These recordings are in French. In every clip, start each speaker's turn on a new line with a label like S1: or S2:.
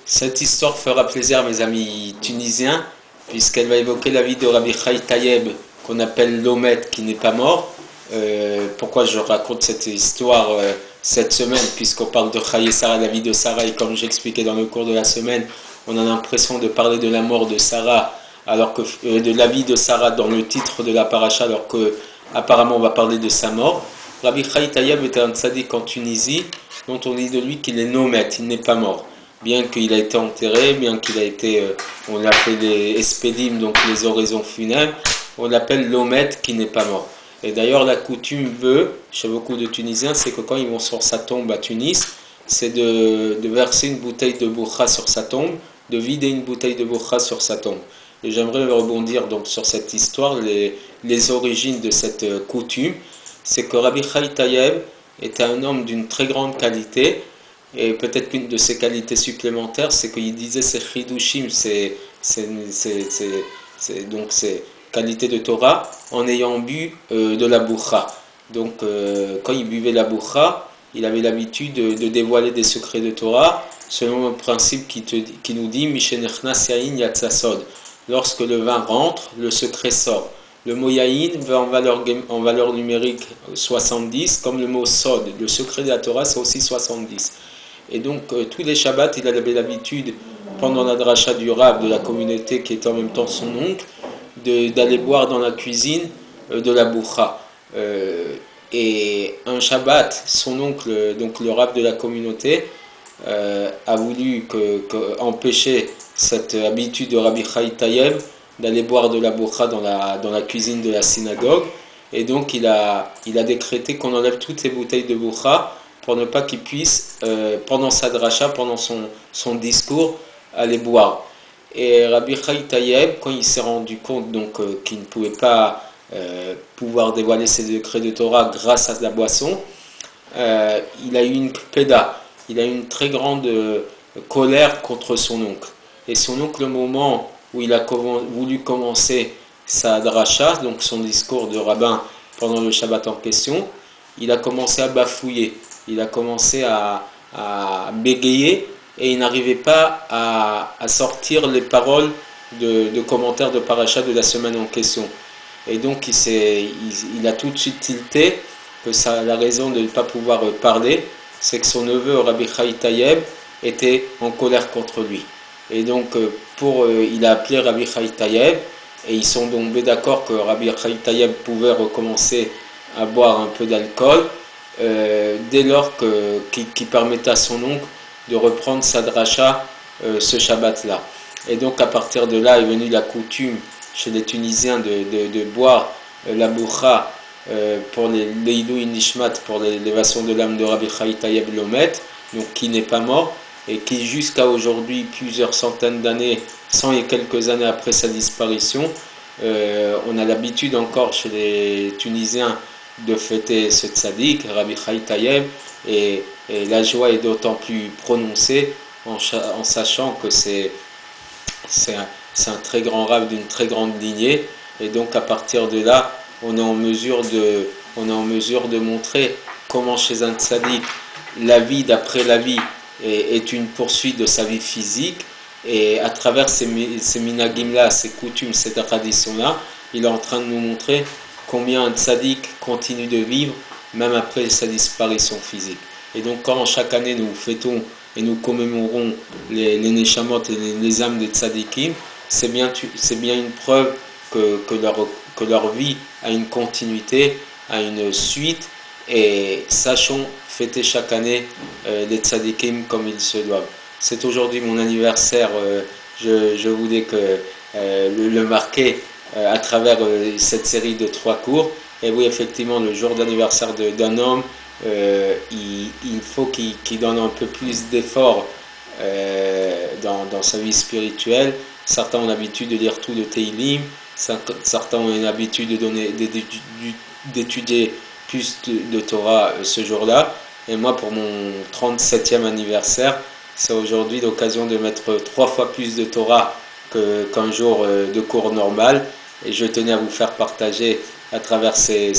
S1: Cette histoire fera plaisir à mes amis tunisiens, puisqu'elle va évoquer la vie de Rabbi Chaim Tayeb, qu'on appelle l'Omet, qui n'est pas mort. Pourquoi je raconte cette histoire cette semaine, puisqu'on parle de Chaim et Sarah, la vie de Sarah, et comme j'expliquais dans le cours de la semaine, on a l'impression de parler de la mort de Sarah, alors que de la vie de Sarah dans le titre de la paracha, alors que apparemment on va parler de sa mort. Rabbi Chaim Tayeb était un tzaddik en Tunisie, dont on dit de lui qu'il est nomet, il n'est pas mort. Bien qu'il a été enterré, bien qu'il a été, on l'a fait les espédim, donc les oraisons funèbres, on l'appelle l'omet qui n'est pas mort. Et d'ailleurs la coutume veut, chez beaucoup de Tunisiens, c'est que quand ils vont sur sa tombe à Tunis, c'est de verser une bouteille de bourra sur sa tombe, de vider une bouteille de bourra sur sa tombe. Et j'aimerais rebondir donc sur cette histoire, les origines de cette coutume. C'est que Rabbi Chaim Tayeb était un homme d'une très grande qualité. Et peut-être qu'une de ses qualités supplémentaires, c'est qu'il disait ses chidushim, donc ses qualités de Torah, en ayant bu de la bourra. Donc quand il buvait la bourra, il avait l'habitude de dévoiler des secrets de Torah, selon le principe qui nous dit Mishenechna Yain Yatsasod. Lorsque le vin rentre, le secret sort. Le mot yain va en valeur numérique 70, comme le mot sod. Le secret de la Torah, c'est aussi 70. Et donc, tous les Shabbats, il avait l'habitude, pendant la dracha du Rav de la communauté, qui était en même temps son oncle, d'aller boire dans la cuisine de la bourra. Et un Shabbat, son oncle, donc le Rav de la communauté, a voulu empêcher cette habitude de Rabbi Chaim Tayeb d'aller boire de la bourra dans la cuisine de la synagogue. Et donc, il a décrété qu'on enlève toutes les bouteilles de bourra pour ne pas qu'il puisse, pendant sa dracha, pendant son discours, aller boire. Et Rabbi Chaim Tayeb, quand il s'est rendu compte donc qu'il ne pouvait pas pouvoir dévoiler ses décrets de Torah grâce à la boisson, il a eu une péda, il a eu une très grande colère contre son oncle. Et son oncle, au moment où il a voulu commencer sa dracha, donc son discours de rabbin pendant le Shabbat en question, il a commencé à bafouiller. Il a commencé à bégayer et il n'arrivait pas à sortir les paroles de commentaires de paracha de la semaine en question. Et donc il a tout de suite tilté que la raison de ne pas pouvoir parler, c'est que son neveu Rabbi Chaim Tayeb était en colère contre lui. Et donc il a appelé Rabbi Chaim Tayeb et ils sont donc d'accord que Rabbi Chaim Tayeb pouvait recommencer à boire un peu d'alcool. Dès lors qu'il permettait à son oncle de reprendre sa dracha ce Shabbat-là. Et donc à partir de là est venue la coutume chez les Tunisiens de boire la bourra pour l'Eidou Nishmat, pour l'élévation de l'âme de Rabbi Chaim Tayeb l'Omet, donc qui n'est pas mort, et qui jusqu'à aujourd'hui, plusieurs centaines d'années, 100 et quelques années après sa disparition, on a l'habitude encore chez les Tunisiens de fêter ce tzaddik, Rabbi Chaim Tayeb, et la joie est d'autant plus prononcée en sachant que c'est un très grand rabbin d'une très grande lignée, et donc à partir de là, on est en mesure de montrer comment chez un tzaddik, la vie d'après la vie est une poursuite de sa vie physique, et à travers ces minagim-là, ces coutumes, ces traditions-là, il est en train de nous montrer combien un tzaddik continue de vivre même après sa disparition physique. Et donc quand chaque année nous fêtons et nous commémorons les neshamot et les âmes des tzaddikim, c'est bien une preuve que leur vie a une continuité, a une suite, et sachons fêter chaque année les tzaddikim comme ils se doivent. C'est aujourd'hui mon anniversaire, je voulais le marquer à travers cette série de 3 cours. Et oui, effectivement, le jour d'anniversaire d'un homme, il faut qu'il donne un peu plus d'efforts dans sa vie spirituelle. Certains ont l'habitude de lire tout le Teilim, certains ont l'habitude d'étudier plus de Torah ce jour-là. Et moi, pour mon 37e anniversaire, c'est aujourd'hui l'occasion de mettre 3 fois plus de Torah qu'un jour de cours normal. Et je tenais à vous faire partager à travers ces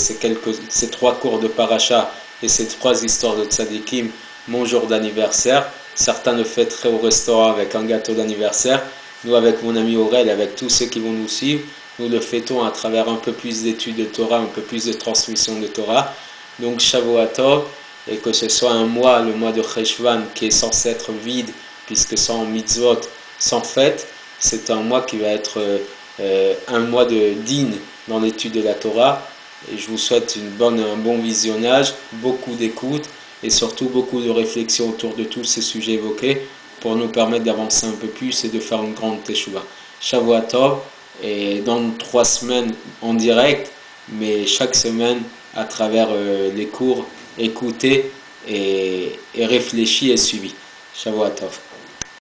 S1: 3 cours de paracha et ces 3 histoires de tzadikim mon jour d'anniversaire. Certains le fêteraient au restaurant avec un gâteau d'anniversaire. Nous, avec mon ami Aurel, avec tous ceux qui vont nous suivre, nous le fêtons à travers un peu plus d'études de Torah, un peu plus de transmission de Torah. Donc Shavuot Tov, et que ce soit un mois, le mois de Cheshvan, qui est censé être vide, puisque sans mitzvot, sans fête, c'est un mois qui va être un mois de din dans l'étude de la Torah. Et je vous souhaite un bon visionnage, beaucoup d'écoute et surtout beaucoup de réflexion autour de tous ces sujets évoqués pour nous permettre d'avancer un peu plus et de faire une grande teshuva. Shavuot Tov, et dans 3 semaines en direct, mais chaque semaine à travers les cours, écouté et réfléchi et suivi. Shavuot Tov.